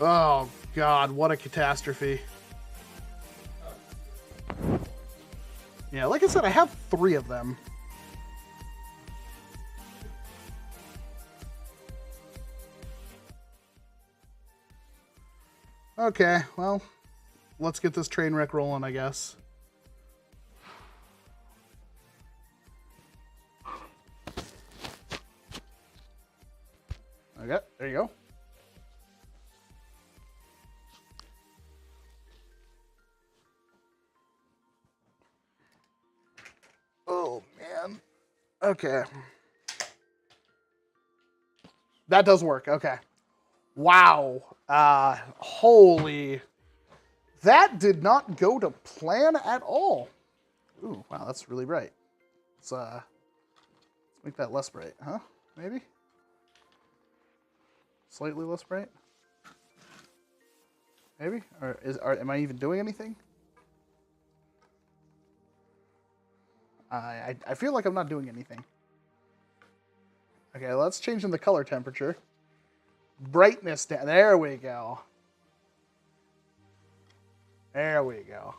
Oh, God, what a catastrophe. Yeah, like I said, I have 3 of them. Okay, well, let's get this train wreck rolling, I guess. Okay, there you go. Oh, man. Okay. That does work. Okay. Wow. Holy. That did not go to plan at all. Ooh, wow, that's really bright. Let's make that less bright, huh? Maybe? Slightly less bright? Maybe? Or am I even doing anything? I feel like I'm not doing anything. Okay, let's change in the color temperature. Brightness down. There we go. There we go.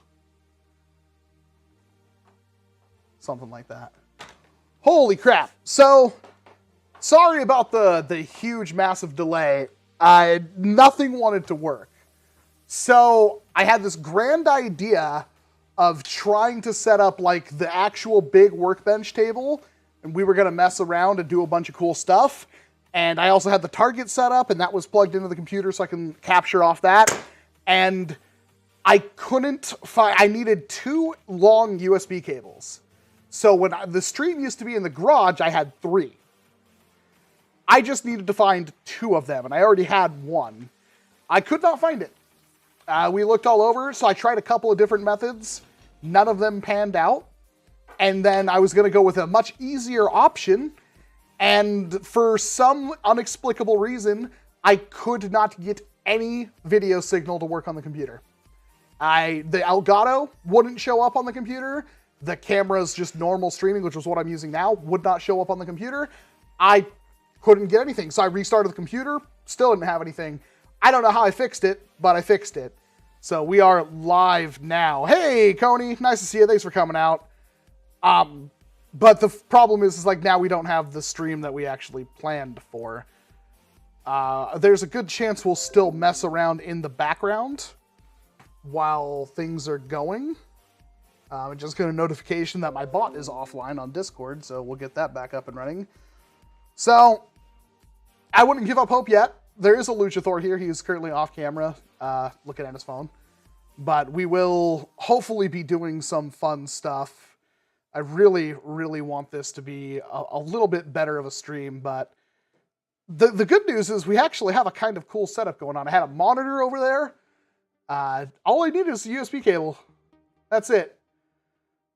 Something like that. Holy crap. So, sorry about the huge, massive delay. Nothing wanted to work. So, I had this grand idea of trying to set up like the actual big workbench table, and we were going to mess around and do a bunch of cool stuff. And I also had the target set up, and that was plugged into the computer so I can capture off that. And I couldn't find, I needed 2 long USB cables. So when the stream used to be in the garage, I had 3. I just needed to find 2 of them, and I already had 1. I could not find it. We looked all over, so I tried a couple of different methods. None of them panned out. And then I was going to go with a much easier option. And for some inexplicable reason, I could not get any video signal to work on the computer. The Elgato wouldn't show up on the computer. The camera's just normal streaming, which is what I'm using now, would not show up on the computer. I couldn't get anything. So I restarted the computer, still didn't have anything. I don't know how I fixed it, but I fixed it. So we are live now. Hey, Coney, nice to see you. Thanks for coming out. But the problem is like now we don't have the stream that we actually planned for. There's a good chance we'll still mess around in the background while things are going. I just got a notification that my bot is offline on Discord, so we'll get that back up and running. So, I wouldn't give up hope yet. There is a Luchathor here. He is currently off camera, looking at his phone. But we will hopefully be doing some fun stuff. I really, really want this to be a little bit better of a stream, but the good news is we actually have a kind of cool setup going on. I had a monitor over there. All I need is a USB cable. That's it.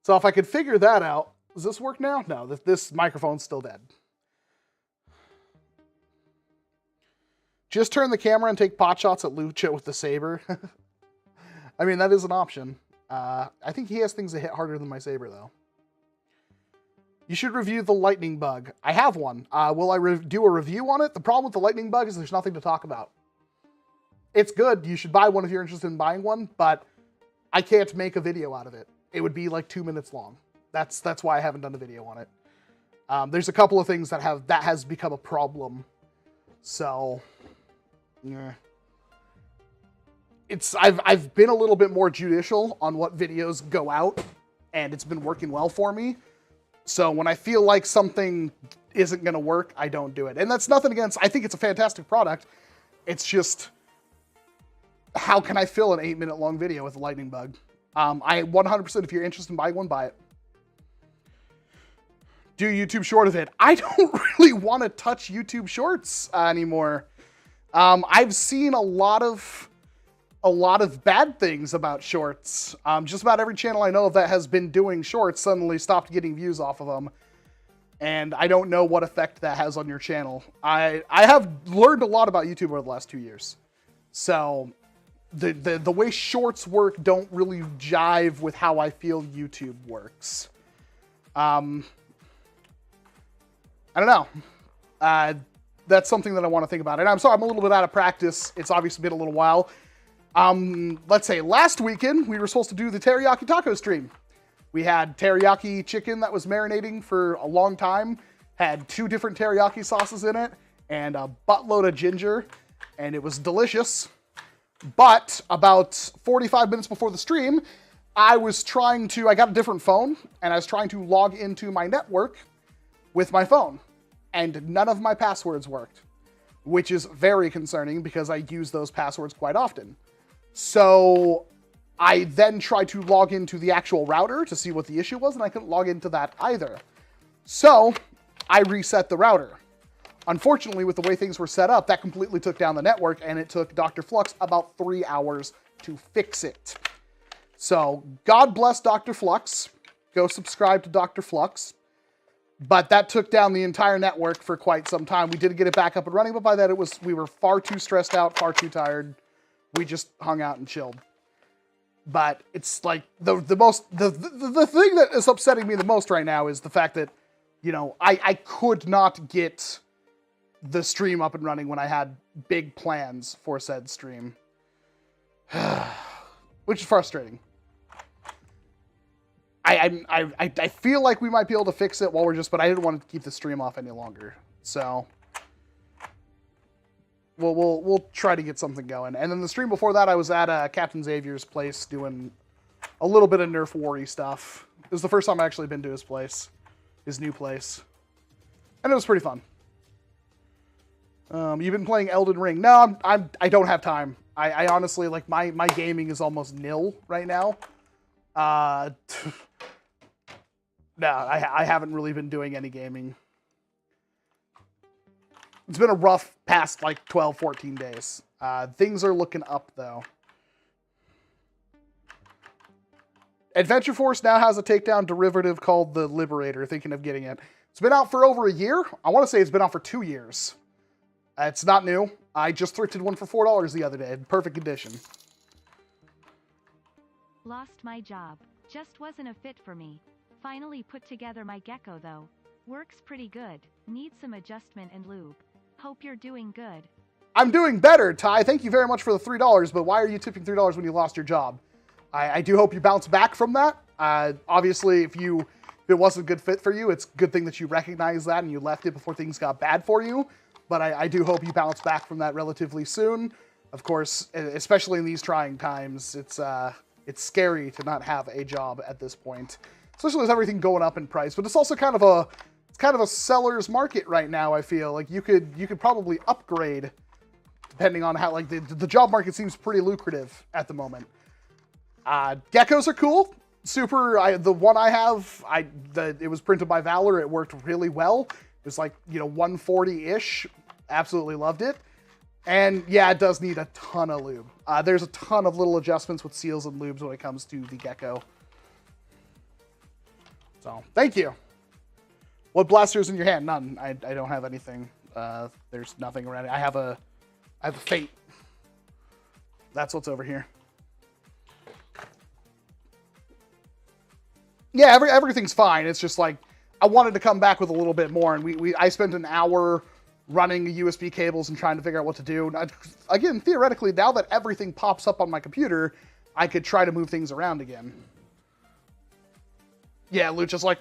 So if I could figure that out, does this work now? No, this microphone's still dead. Just turn the camera and take pot shots at Lucha with the saber. I mean, that is an option. I think he has things that hit harder than my saber, though. You should review the lightning bug. I have one. Will I do a review on it? The problem with the lightning bug is there's nothing to talk about. It's good. You should buy one if you're interested in buying one, but I can't make a video out of it. It would be like 2 minutes long. That's why I haven't done a video on it. There's a couple of things that has become a problem. So, yeah. I've been a little bit more judicial on what videos go out, and it's been working well for me. So when I feel like something isn't going to work, I don't do it. And that's nothing against, I think it's a fantastic product. It's just, how can I fill an 8-minute long video with a lightning bug? I 100%, if you're interested in buying one, buy it. Do YouTube short of it. I don't really want to touch YouTube shorts anymore. I've seen a lot of bad things about shorts. Just about every channel I know of that has been doing shorts suddenly stopped getting views off of them. And I don't know what effect that has on your channel. I have learned a lot about YouTube over the last 2 years. So the way shorts work don't really jive with how I feel YouTube works. I don't know. that's something that I want to think about. And I'm sorry, I'm a little bit out of practice. It's obviously been a little while. Let's say last weekend, we were supposed to do the teriyaki taco stream. We had teriyaki chicken that was marinating for a long time, had 2 different teriyaki sauces in it, and a buttload of ginger, and it was delicious. But about 45 minutes before the stream, I got a different phone, and I was trying to log into my network with my phone, and none of my passwords worked, which is very concerning because I use those passwords quite often. So I then tried to log into the actual router to see what the issue was, and I couldn't log into that either. So I reset the router. Unfortunately, with the way things were set up, that completely took down the network, and it took Dr. Flux about 3 hours to fix it. So God bless Dr. Flux. Go subscribe to Dr. Flux. But that took down the entire network for quite some time. We did get it back up and running, but by then we were far too stressed out, far too tired. We just hung out and chilled. But it's like the thing that is upsetting me the most right now is the fact that, you know, I could not get the stream up and running when I had big plans for said stream. Which is frustrating. I feel like we might be able to fix it but I didn't want to keep the stream off any longer. So we'll try to get something going. And then the stream before that, I was at Captain Xavier's place doing a little bit of Nerf War-y stuff. It was the first time I actually been to his place, his new place, and it was pretty fun. You've been playing Elden Ring? No, I don't have time. I honestly, like, my gaming is almost nil right now. No, I haven't really been doing any gaming. It's been a rough past, like, 12, 14 days. Things are looking up, though. Adventure Force now has a takedown derivative called the Liberator, thinking of getting it. It's been out for over a year. I want to say it's been out for 2 years. It's not new. I just thrifted one for $4 the other day in perfect condition. Lost my job. Just wasn't a fit for me. Finally put together my gecko though. Works pretty good. Need some adjustment and lube. Hope you're doing good. I'm doing better, Ty. Thank you very much for the $3, but why are you tipping $3 when you lost your job? I do hope you bounce back from that. Obviously, if it wasn't a good fit for you, it's a good thing that you recognize that and you left it before things got bad for you. But I do hope you bounce back from that relatively soon. Of course, especially in these trying times, it's scary to not have a job at this point, especially with everything going up in price. But it's also kind of a seller's market right now. I feel like you could probably upgrade depending on how, like, the job market seems pretty lucrative at the moment. Geckos are cool. The one I have, it was printed by Valor. It worked really well. It was like, 140-ish. Absolutely loved it. And yeah, it does need a ton of lube. There's a ton of little adjustments with seals and lubes when it comes to the Gecko. So, thank you. What blaster's in your hand? None. I don't have anything. There's nothing around it. I have a Fate. That's what's over here. Yeah, everything's fine. It's just like, I wanted to come back with a little bit more, and I spent an hour running USB cables and trying to figure out what to do. Again, theoretically, now that everything pops up on my computer, I could try to move things around again. Yeah, Lucha's like,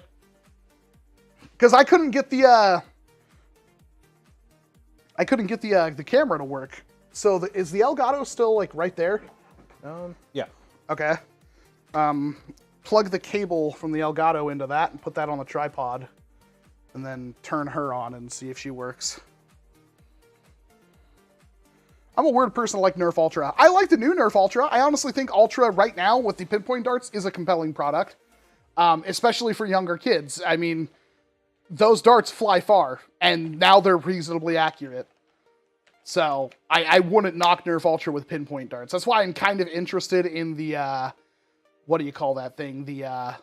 because I couldn't get the camera to work. So is the Elgato still, like, right there? Yeah. Okay. Plug the cable from the Elgato into that and put that on the tripod, and then turn her on and see if she works. I'm a weird person like Nerf Ultra. I like the new Nerf Ultra. I honestly think Ultra right now with the pinpoint darts is a compelling product, especially for younger kids. I mean, those darts fly far, and now they're reasonably accurate. So I wouldn't knock Nerf Ultra with pinpoint darts. That's why I'm kind of interested in the, what do you call that thing? The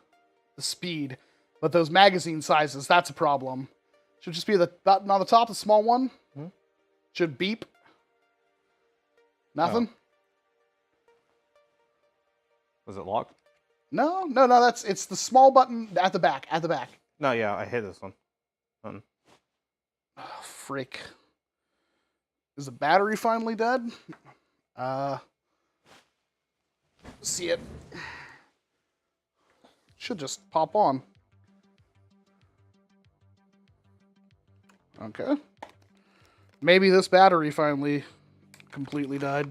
speed. But those magazine sizes, that's a problem. Should just be the button on the top, the small one. Hmm? Should beep. Nothing? Oh. Was it locked? No, it's the small button at the back, No, yeah, I hit this one. Oh, frick. Is the battery finally dead? See it. Should just pop on. Okay. Maybe this battery finally completely died.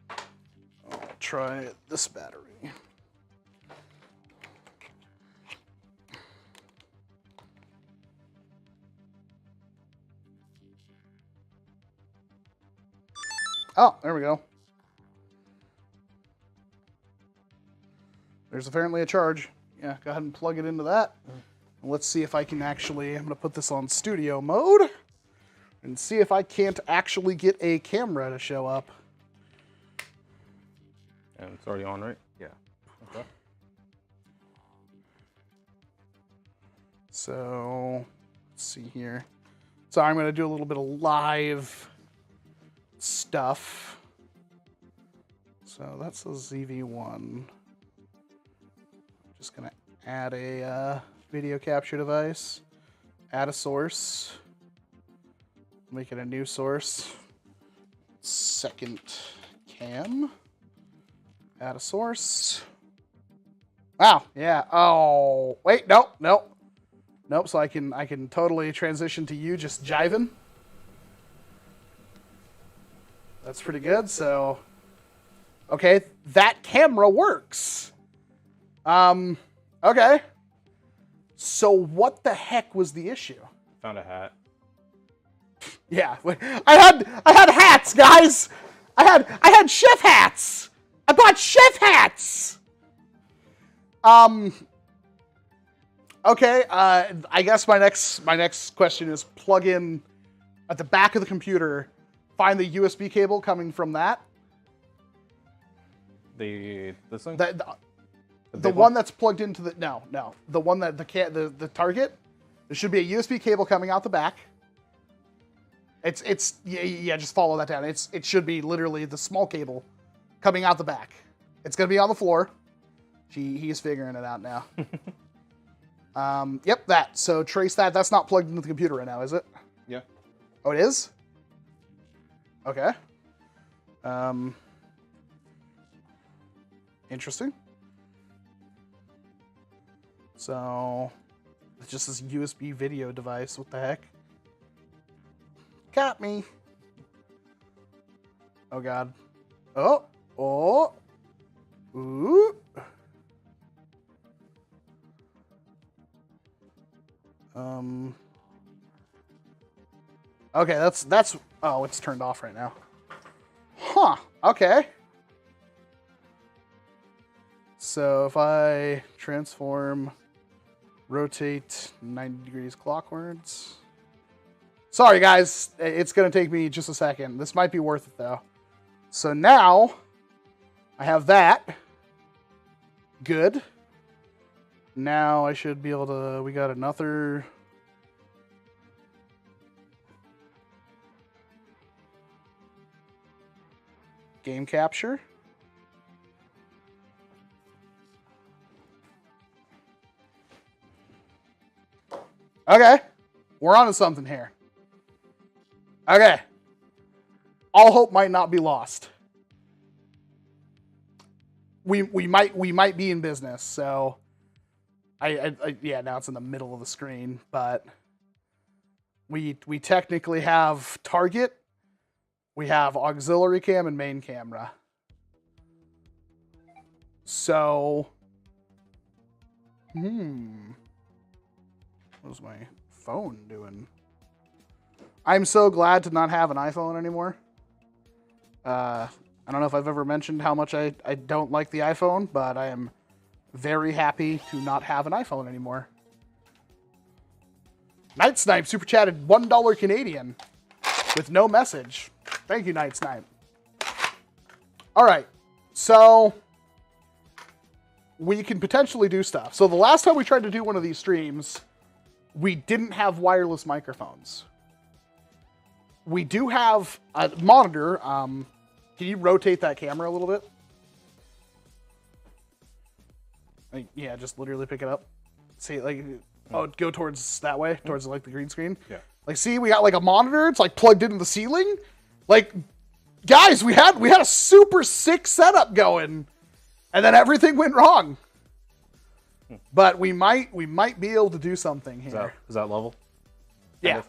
I'll try this battery. Oh, there we go. There's apparently a charge. Yeah, go ahead and plug it into that. And let's see if I can actually, I'm going to put this on studio mode and see if I can't actually get a camera to show up. And it's already on, right? Yeah. Okay. So, let's see here. So I'm going to do a little bit of live stuff. So that's a ZV-1. Just going to add a video capture device, add a source, make it a new source, second cam, add a source. Wow, yeah. Oh, wait, nope. So I can totally transition to you just jiving. That's pretty good. So, okay, that camera works. Okay. So what the heck was the issue? Found a hat. Yeah, I had hats, guys. I had chef hats. I bought chef hats. Okay. I guess my next question is plug in at the back of the computer. Find the USB cable coming from that. This thing? The one that's plugged into the no. The one that the target. There should be a USB cable coming out the back. It's yeah. Just follow that down. It should be literally the small cable coming out the back. It's gonna be on the floor. He's figuring it out now. Yep, that. So trace that. That's not plugged into the computer right now, is it? Yeah. Oh, it is? Okay. Interesting. So, it's just this USB video device. What the heck? Got me. Oh, God. Oh. Ooh. Okay, that's. Oh, it's turned off right now. Huh. Okay. So if I transform, rotate 90 degrees clockwards. Sorry, guys. It's going to take me just a second. This might be worth it, though. So now I have that. Good. Now I should be able to... We got another... game capture. Okay. We're on to something here. Okay. All hope might not be lost. We might be in business, so yeah, now it's in the middle of the screen, but we technically have target, we have auxiliary cam and main camera. So what's my phone doing? I'm so glad to not have an iPhone anymore. I don't know if I've ever mentioned how much I don't like the iPhone, but I am very happy to not have an iPhone anymore. Night Snipe super chatted $1 Canadian with no message. Thank you, Night Snipe. All right, so we can potentially do stuff. So the last time we tried to do one of these streams, we didn't have wireless microphones. We do have a monitor. Can you rotate that camera a little bit? Like, yeah, just literally pick it up. See, like, oh, go towards that way, towards like the green screen. Yeah. Like, see, we got like a monitor. It's like plugged into the ceiling. Like, guys, we had a super sick setup going, and then everything went wrong. But we might be able to do something here. Is that level? Yeah,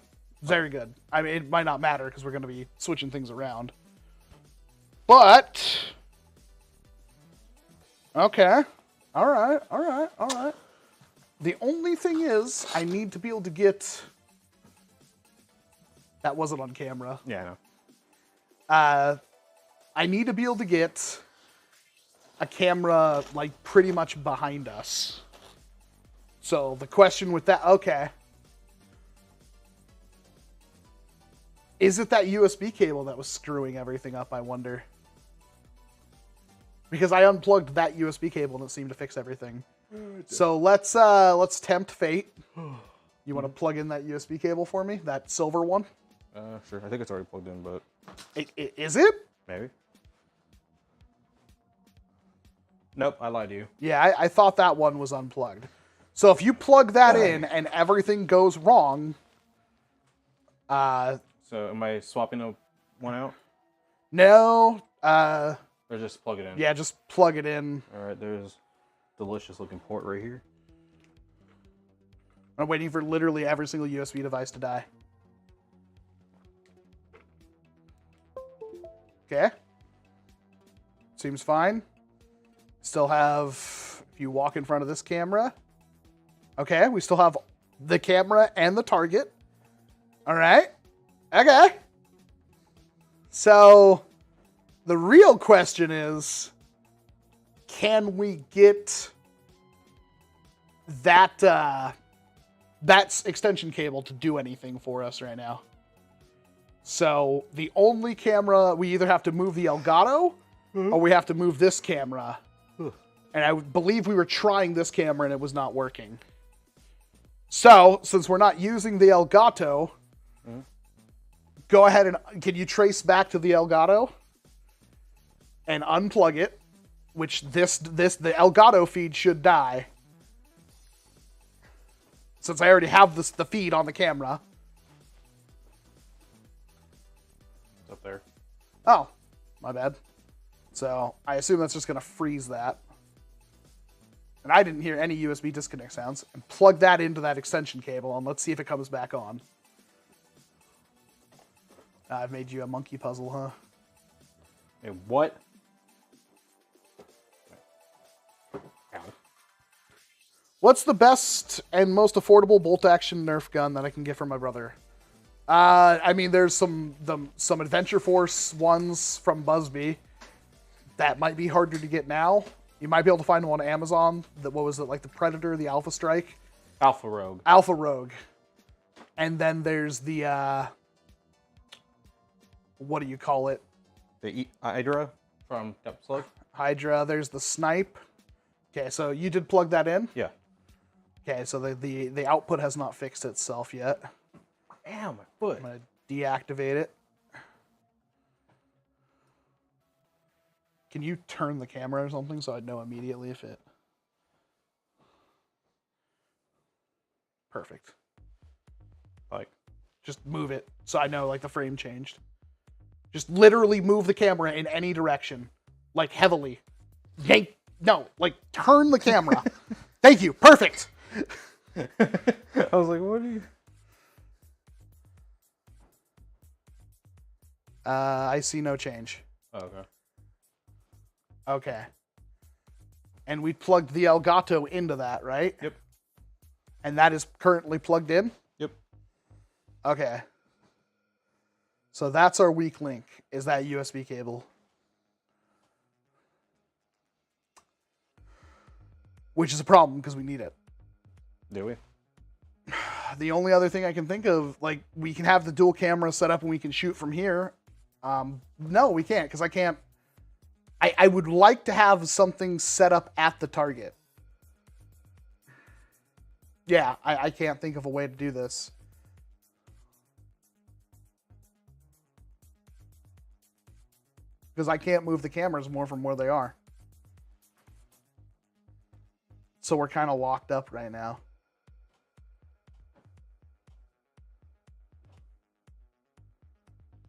very good. I mean, it might not matter because we're going to be switching things around. But okay, all right. The only thing is, I need to be able to get. That wasn't on camera. Yeah, I know. I need to be able to get a camera like pretty much behind us. So the question with that, okay. Is it that USB cable that was screwing everything up, I wonder? Because I unplugged that USB cable and it seemed to fix everything. So let's tempt fate. You want to plug in that USB cable for me? That silver one? Sure. I think it's already plugged in, but... Is it? Maybe. Nope, I lied to you. Yeah, I thought that one was unplugged. So if you plug that in and everything goes wrong... So am I swapping one out? No. Or just plug it in? Yeah, just plug it in. Alright, there's delicious looking port right here. I'm waiting for literally every single USB device to die. Okay. Seems fine. Still have, if you walk in front of this camera. Okay, we still have the camera and the target. All right. Okay. So the real question is, can we get that extension cable to do anything for us right now? So the only camera, we either have to move the Elgato or we have to move this camera. And I believe we were trying this camera and it was not working. So since we're not using the Elgato, go ahead and, can you trace back to the Elgato and unplug it, which the Elgato feed should die. Since I already have the feed on the camera. It's up there. Oh, my bad. So I assume that's just going to freeze that. And I didn't hear any USB disconnect sounds. And plug that into that extension cable and let's see if it comes back on. I've made you a monkey puzzle, huh? Hey, what? Ow. What's the best and most affordable bolt-action Nerf gun that I can get for my brother? I mean, there's some Adventure Force ones from Busby that might be harder to get now. You might be able to find one on Amazon. What was it, like the Predator, the Alpha Strike? Alpha Rogue. Alpha Rogue. And then there's the, what do you call it? The Hydra from Depth Slug. Hydra. There's the Snipe. Okay, so you did plug that in? Yeah. Okay, so the output has not fixed itself yet. Ow, my foot. I'm going to deactivate it. Can you turn the camera or something so I'd know immediately if it... Perfect. Like, just move it so I know like the frame changed. Just literally move the camera in any direction. Like heavily. Yank. No, like turn the camera. Thank you. Perfect. I was like, what are you... I see no change. Oh, okay. Okay. And we plugged the Elgato into that, right? Yep. And that is currently plugged in? Yep. Okay. So that's our weak link, is that USB cable. Which is a problem because we need it. Do we? The only other thing I can think of, like, we can have the dual camera set up and we can shoot from here. No, we can't, because I can't. I would like to have something set up at the target. Yeah, I can't think of a way to do this. Because I can't move the cameras more from where they are. So we're kind of locked up right now.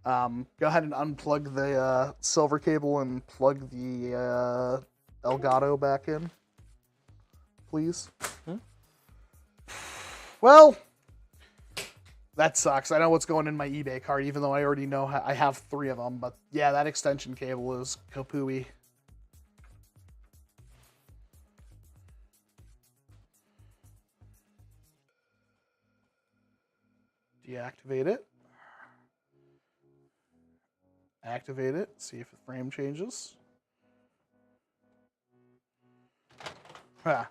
Go ahead and unplug the silver cable and plug the Elgato back in, please. Well, that sucks. I know what's going in my eBay cart, even though I already know I have 3 of them. But yeah, that extension cable is kapooey. Deactivate it. Activate it. See if the frame changes. The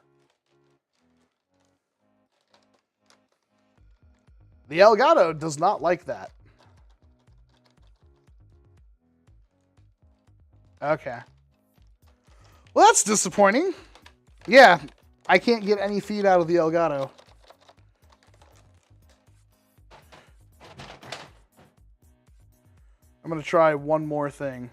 Elgato does not like that. Okay. Well, that's disappointing. Yeah, I can't get any feed out of the Elgato. I'm going to try one more thing.